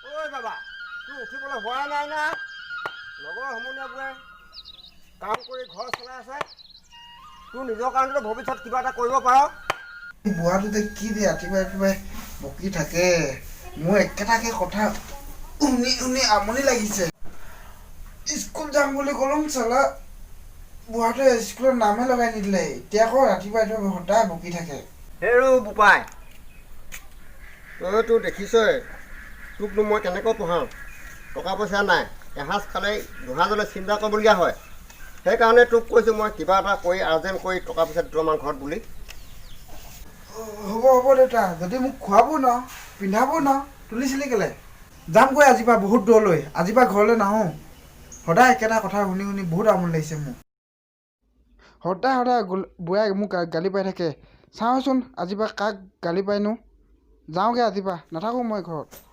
ঐ বাবা, তোৰ উঠিবলৈ হোৱা নাই না? লগৰ সমনীয়াবোৰে কাম কৰি ঘৰ চলাই আছে। তোৰ নিজৰ কাৰণেতো ভৱিষ্যত কিবা এটা কৰিব পাৰ। বুঢ়াটোতে কি দিয়ে ৰাতিপুৱাই বকি থাকে। মোৰ একেটাকে কথা শুনি শুনি আমনি লাগিছে। স্কুল যাম বুলি ক'লো চালা বুঢ়াটোৱে স্কুলত নামে লগাই নিদিলে। এতিয়া আকৌ ৰাতিপুৱাই সদায় বকি থাকে। হেৰৌ বোপাই, তইতো দেখিছই তোকনো মই কেনেকৈ পঢ়াওঁ। টকা পইচা নাই, এসাঁজ খালে দুসাঁজলৈ চিন্তা কৰিবলগীয়া হয়। সেইকাৰণে তোক কৈছোঁ মই কিবা এটা কৰি আৰ্জেণ্ট কৰি টকা পইচা দুটামান ঘৰত বুলি। হ'ব দেউতা, যদি মোক খোৱাব ন পিন্ধাব ন তুলিছিলি কেলে যামগৈ আজিৰ পৰা বহুত দূৰলৈ। আজিৰ পৰা ঘৰলৈ নাহোঁ। সদায় একেটা কথা শুনি শুনি বহুত আমনি লাগিছে মোৰ। সদায় বুঢ়াই মোক গালি পাই থাকে। চাওঁচোন আজিৰ পৰা কাক গালি পাইনো। যাওঁগৈ আজিৰ পৰা, নাথাকোঁ মই ঘৰত।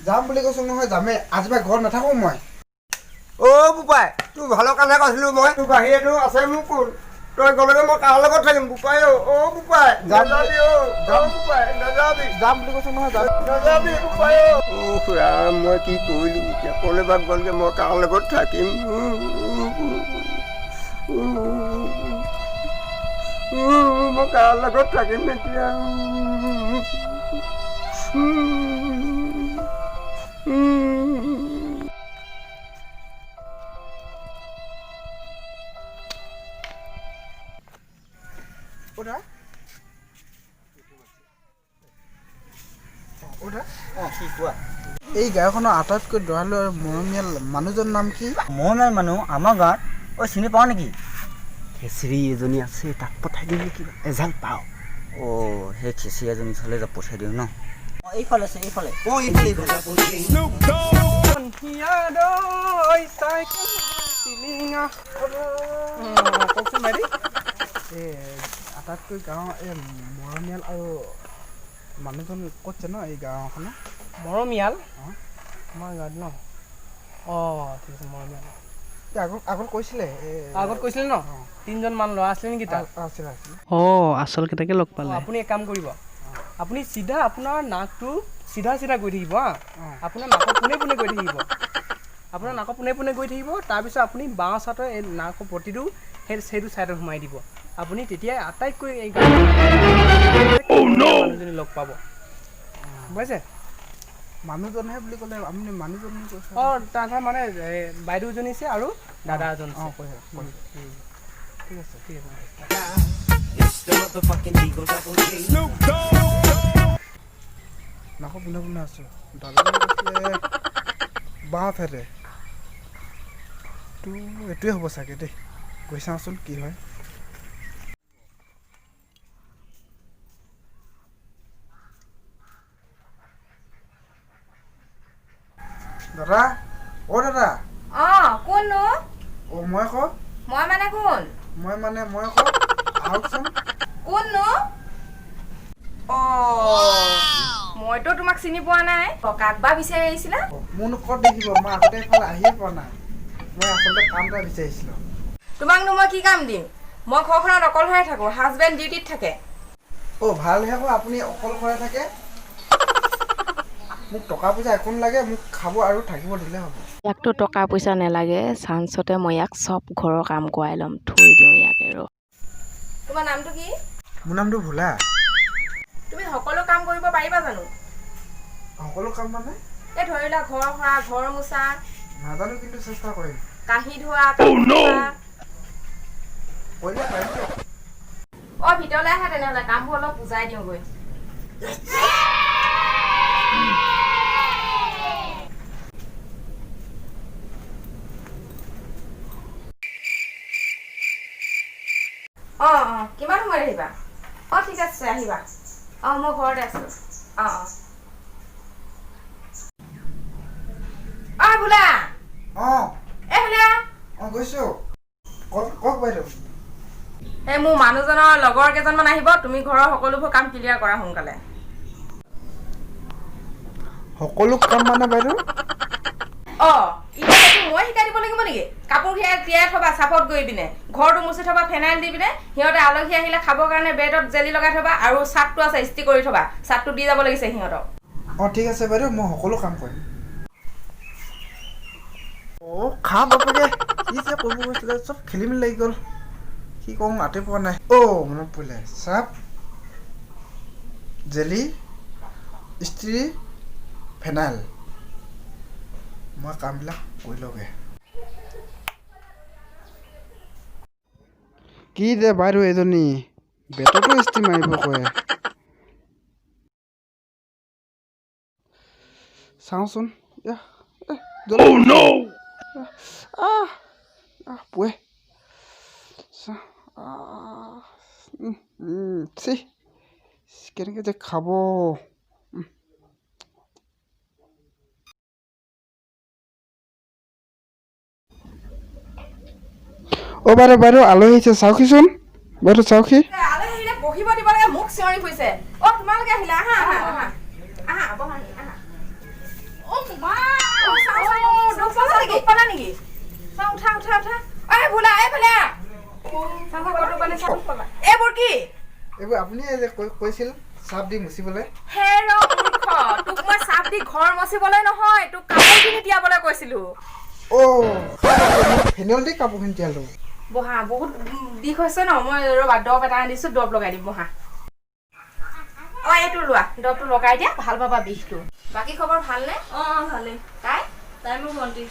যাম বুলি কৈছোঁ নহয়, যামেই। আজিৰ পৰা ঘৰত নাথাকোঁ মই। অ' বোপাই, তোৰ ভালৰ কাৰণে কৈছিলোঁ মই। তোৰ বাহিৰেতো আছে মোৰ কোন? তই গ'লেতো মই কাৰ লগত থাকিম বোপাই। অ' বোপাই নাযাবি। বোপাই নাযাবি। যাম বুলি কৈছোঁ নহয়, নাযাবি বোপাই। অ' খুৰা, মই কি কৰিলোঁ এতিয়া? ক'লৈ বাদ গ'লগৈ, মই কাৰ লগত থাকিম? মই কাৰ লগত থাকিম এতিয়া? কি কোৱা? এই গাঁওখনৰ আটাইতকৈ দয়ালু আৰু মৰমীয়াল মানুহজনৰ নাম কি? মৰমীয়াল মানুহ আমাৰ গাঁৱত চিনি পাওঁ নেকি? খেচিৰি এজনী আছে, তাক পঠাই দিওঁ নেকি? এজাল পাওঁ। অ' সেই খেচিৰি এজনী ওচৰলৈ পঠাই দিওঁ ন? এইফালে আছে, এইফালে। কওকচোন বাইদেউ, এই আটাইতকৈ গাঁৱৰ এই মৰমীয়াল আৰু মানুহজন ক'ত জানো এই গাঁওখনৰ? মৰমীয়াল আমাৰ গাঁৱত ন? অঁ ঠিক আছে, মৰমীয়াল আগত কৈছিলে আগত কৈছিলে ন? তিনিজনমান ল'ৰা আছিলে নেকি তাত? আছিলে। অঁ আচলকেইটাকে লগ পালে। আপুনি এক কাম কৰিব, আপুনি চিধা আপোনাৰ নাকটো চিধা গৈ থাকিব হা। আপোনাৰ নাকৰ পোনে পোনে গৈ থাকিব। আপোনাৰ নাকৰ পোনে পোনে গৈ থাকিব। তাৰপিছত আপুনি বাওঁ চাইডৰ এই নাকৰ পতিটো সেইটো চাইডত সোমাই দিব। আপুনি তেতিয়াই আটাইতকৈ এই মানুহজনী লগ পাব। বুজিছে? মানুহজনহে বুলি ক'লে আপুনি মানুহজন কৈছে। অঁ তাৰ মানে বাইদেউজনী আছে আৰু দাদা এজন আছে। ঠিক আছে। নাকৰ পোনে পোনে আছোঁ। দাদাজনে কৈছিলে বাওঁ ঠাইতে। এইটোৱে হ'ব চাগে দেই। গৈ চাওঁচোন কি হয়। দাদা, অ' দাদা। কোননো? অ' মই আকৌ মই মানে কোন? মই আকৌ আহকচোন। কোননো? মইতো তোমাক চিনি পোৱা নাই। কাক বা বিচাৰি আহিছিলা? মোৰনো ক'ত দেখিব, মই আগতে এইফালে আহিয়ে পোৱা নাই। মই আচলতে কাম এটা বিচাৰিছিলোঁ। তোমাকনো মই কি কাম দিম? মই ঘৰখনত অকলশৰে থাকোঁ, হাজবেণ্ড ডিউটিত থাকে। অ' ভালহে আকৌ আপুনি অকলশৰে থাকে। মোক টকা পইচা একো নালাগে, মোক খাব আৰু থাকিব দিলে হ'ব। ইয়াকতো টকা পইচা নালাগে, চান্সতে মই ইয়াক চব ঘৰৰ কাম কৰাই ল'ম, থৈ দিওঁ ইয়াকে ৰ। তোমাৰ নামটো কি? মোৰ নামটো ভোলা। তুমি সকলো কাম কৰিব পাৰিবা জানো? সকলো কাম মানে? এই ধৰি লোৱা ঘৰ সৰা, ঘৰ মোচা। নাজানো কিন্তু চেষ্টা কৰিম। কাঁহী ধোৱা, কাপোৰ ধোৱা। কৰিলে পাৰিম দিয়ক। ভিতৰলৈ আহা তেনেহ'লে কামবোৰ অলপ বুজাই দিওঁগৈ। অঁ অঁ কিমান সময়ত আহিবা অঁ ঠিক আছে আহিবা অঁ মই ঘৰতে আছোঁ অঁ অঁ অঁ বোলা অঁ এই বোলা অঁ গৈছোঁ কওক বাইদেউ এই মোৰ মানুহজনৰ লগৰ কেইজনমান আহিব তুমি ঘৰৰ সকলোবোৰ কাম ক্লিয়াৰ কৰা সোনকালে সকলো কাম মানে বাইদেউ অঁ এতিয়া সেইটো মই শিকাই দিব লাগিব নেকি কাপোৰ তিয়াই থবা চাফত গৈ পিনে ঘৰটো মুচি থবা ফেনাইল দি পিনে সিহঁতে আলহী আহিলে খাবৰ কাৰণে ব্ৰেডত জেলি লগাই থবা আৰু চাটটো আছে ইস্ত্ৰি কৰি থবা চাটটো দি যাব লাগিছে সিহঁতক অঁ ঠিক আছে বাইদেউ মই সকলো কাম কৰিম অঁ খা বাপেকে কি যে কৰিব গৈছিলে চব খেলি মেলি লাগি গ'ল কি কওঁ আঁতে পোৱা নাই মনত পৰিলে চাপ জেলি ইস্ত্ৰি ফেনাইল মই কামবিলাক কৰি লওঁগৈ কি যে বাইদেউ এজনী বেটতো ইস্ত্ৰি মাৰিব কয় চাওঁচোন পোৱে কেনেকৈ যে খাব বাইদেউ আলহী আহিছে চাওকহিচোন বাইদেউ চাওকহি আলহী আহিলে বহিব দিব লাগে মোক চিঞৰি ফুৰিছে অঁ তোমালোকে আহিলে আহা আহা আহা আহা বহা আহা অঁ মা দুখ পালা নেকি চাওঁ উঠা উঠা উঠা এই বোলা এই বোলা এইবোৰ কি এইবোৰ আপুনি যে কৈছিল চাপ দি মুচিবলৈ হেৰ মূৰ্খ তোক মই চাপ দি ঘৰ মচিবলৈ নহয় তোক কাপোৰখিনি তিয়াবলৈ কৈছিলো ফেনেল দি কাপোৰখিনি তিয়ালো বহা বহুত দিশ হৈছে ন মই ৰ'বা দৰৱ এটা আনিছোঁ দৰৱ লগাই দিম বহা অঁ এইটো লোৱা দৰৱটো লগাই দিয়া ভাল পাবা বিষটো বাকী খবৰ ভালনে অঁ ভালেই তাই মোৰ ভণ্টি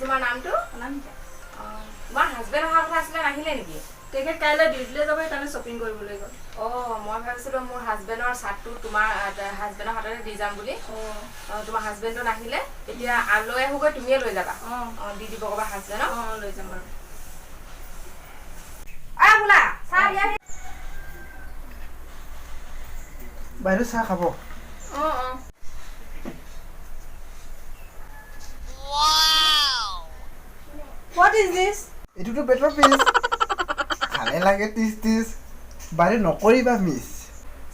তোমাৰ নামটো অঁ তোমাৰ হাজবেণ্ড অহাৰ কথা আছিলে নাহিলে নেকি তেখেত কাইলৈ ডিউটিলৈ যাব সেইকাৰণে শ্বপিং কৰিবলৈ গ'ল অঁ মই ভাবিছিলোঁ মোৰ হাজবেণ্ডৰ চাৰ্টটো তোমাৰ হাজবেণ্ডৰ হাততে দি যাম বুলি অঁ তোমাৰ হাজবেণ্ডটো নাহিলে এতিয়া লৈ আহোগৈ তুমিয়ে লৈ যাবা অঁ দি দিব ক'বা হাজবেণ্ডক অঁ লৈ যাম বাৰু বোলা চাহ দিয়া বাইদেউ চাহ খাব অঁ অঁ What is this? এইটোতো বেটৰ পিচ খালে লাগে টিচ বাইদেউ নকৰিবা মিছ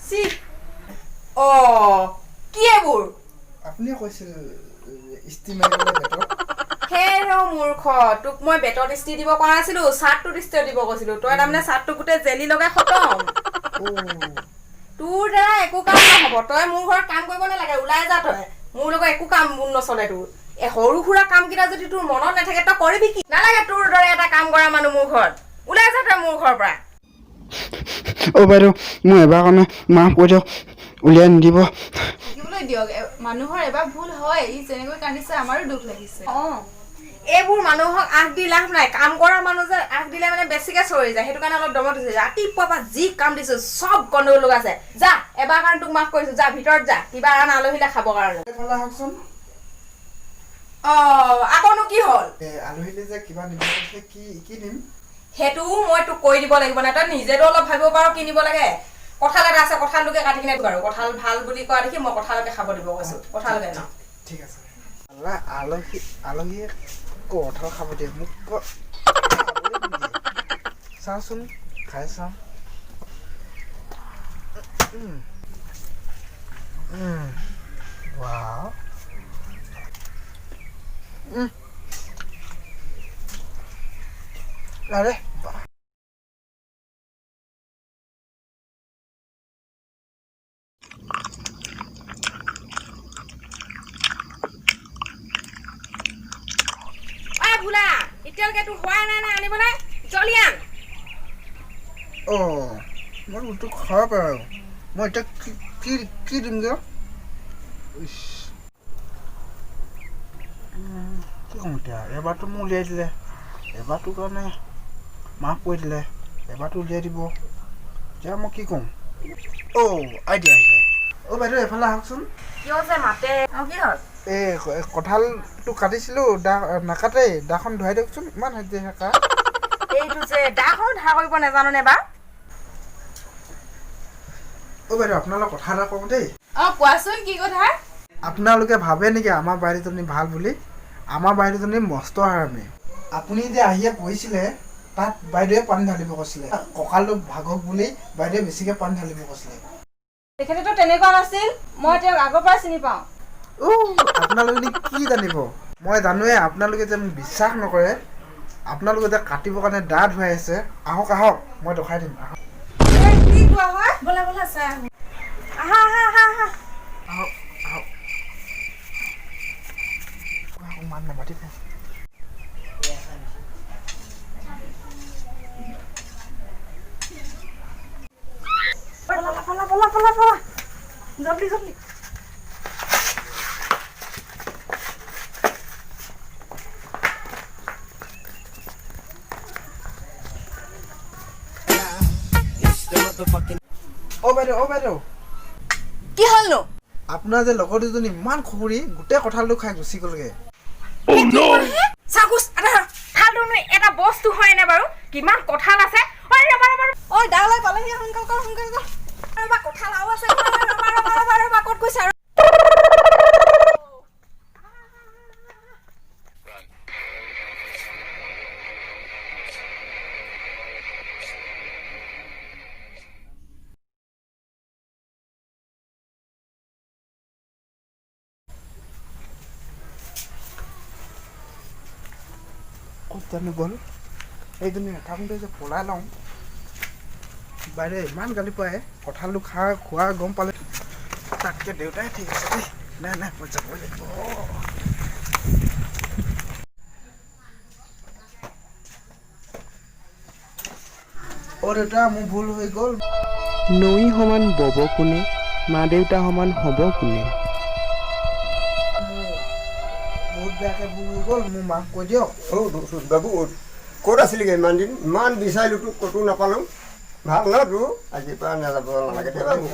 চি অঁ কি এইবোৰ আপুনিয়ে কৈছিল ইস্ত্ৰি মাৰিবলৈ বেটত হেৰ মূৰ্খ তোক মই বেটত ইস্ত্ৰি দিব কোৱা নাছিলো চাৰ্টটোত ইস্ত্ৰি দিব কৈছিলো তই তাৰমানে চাৰ্টটো গোটেই জেলি লগাই খতম তোৰ দ্বাৰা একো কাম নহ'ব তই মোৰ ঘৰত কাম কৰিব নালাগে ওলাই যা তই মোৰ লগত একো কাম নচলে তোৰ সৰু সুৰা কামকেইটা যদি তোৰ মনত নাথাকে তই কৰিবি কি নালাগে তোৰ দৰে এটা কাম কৰা মানুহ মোৰ ঘৰত ওলাই যা তই মোৰ ঘৰৰ পৰা বাইদেউ মই এবাৰ কাৰণে মাক কৈ দিয়ক উলিয়াই নিদিব থাকিবলৈ দিয়ক মানুহৰ এবাৰ ভুল হয় ই যেনেকৈ কান্দিছে আমাৰো দুখ লাগিছে অঁ এইবোৰ মানুহক আগ দি লাভ নাই কাম কৰা মানুহ যে আগ দিলে মানে বেছিকে চৰি যায় সেইটো কাৰণে অলপ দমত হৈছে ৰাতিপুৱা পৰা যি কাম দিছো চব গণ্ডগোল লগাইছে যা এবাৰ কাৰণে তোক মাফ কৰিছো যা ভিতৰত যা কিবা আন আলহীলে খাবৰ কাৰণে আহকচোন অঁ আকৌনো কি হ'ল আলহীলে যে কিবা নিব কৈছিলে কি দিম সেইটোও মই তোক কৈ দিব লাগিব নাই তই নিজেতো অলপ ভাবিব পাৰ কিনিব লাগে কঁঠাল এটা আছে কঁঠালটোকে কাটি কিনে বাৰু কঁঠাল ভাল বুলি কোৱা দেখি মই কঁঠালকে খাব দিব কৈছো কঁঠালকে ন ঠিক আছে আলহীয়ে কঁঠাল খাব দিয়ে মোক চাওঁচোন খাই চাওঁ আরে বোলা এতিয়ালৈকে তোৰ হোৱা নাই আনিবলৈ জলদি আন মই বস্তু খাব পাৰোঁ মই এতিয়া কি দিমগৈ কি ক'ম এতিয়া এবাৰটো মোক উলিয়াই দিলে এবাৰটো কাৰণে মাফ কৰি দিলে এবাৰটো উলিয়াই দিব এতিয়া মই কি ক'ম আইডিয়া বাইদেউ এফালে আহকচোন কিয় যে মাতে কি হ'ল কঁঠালটো কাটিছিলোঁ নাকাটেই দাখন ধুৱাই দিয়কচোন ইমান হাজিৰা কা এইটো যে দাখন ধাৰ কৰিব নাজানো নে বা অ' বাইদেউ আপোনালোক কথা এটা কওঁ দেই। অঁ কোৱাচোন কি কথা? আপোনালোকে ভাবে নেকি আমাৰ বাইদেউজনী ভাল বুলি? আমাৰ বাইদেউজনী মস্ত হাৰামী। আপুনি যে আহিয়ে পঢ়িছিলে তাত বাইদেৱে পানী ঢালিব কৈছিলে। কঁকালটো ভাগক বুলি বাইদেৱে বেছিকৈ পানী ঢালিব কৈছিলে। তেখেতেতো তেনেকুৱা নাছিল, মই তেওঁক আগৰ পৰা চিনি পাওঁ। আপোনালোকে কি জানিব? মই জানোৱে আপোনালোকে যে মোক বিশ্বাস নকৰে। আপোনালোকে যে কাটিবৰ কাৰণে দা ধুৱাই আছে। আহক আহক মই দেখাই দিম। আহক কি কোৱা হয়? ব'লা ব'লা চাই আহোঁ। আহা আহা আহা আহা। আহক আহক মান নামাতিব। ব'লা ব'লা ব'লা ব'লা ব'লা জলদি জলদি। অ' বাইদেউ কি হ'লনো? আপোনাৰ যে লগৰ দুজনী ইমান খবৰি গোটেই কঁঠালটো খাই গুচি গ'লগে। চাগুচ এটা বস্তু হয়নে বাৰু? কিমান কঁঠাল আছে? ঐ ডাঙৰ পালেহি, সোনকাল কৰ সোনকাল কৰ। ৰবা কঁঠাল আৰু আছে। ৰবা ক'ত গৈছে আৰু? ক'ত জানো গ'ল? এইজনী নাথাকোঁতে যে পলাই লওঁ। বাইদেউ ইমান গালি পায়, কঁঠালটো খোৱা গম পালে তাতকৈ দেউতাই ঠিক আছে দেই। নাই মই যাব লাগিব। অ' দেউতা মোৰ ভুল হৈ গ'ল। নৈ সমান বব কোনে, মা দেউতা সমান হ'ব কোনে? বহুত বেয়াকৈ ভুল হৈ গ'ল, মোৰ মাক কৈ দিয়ক। বাবু ক'ত আছিলিগৈ ইমান দিন? ইমান বিচাৰিলোঁ তোক ক'তো নাপালোঁ। ভাল ন তোৰ? আজিৰ পৰা নাযাব নালাগে দে বাবু।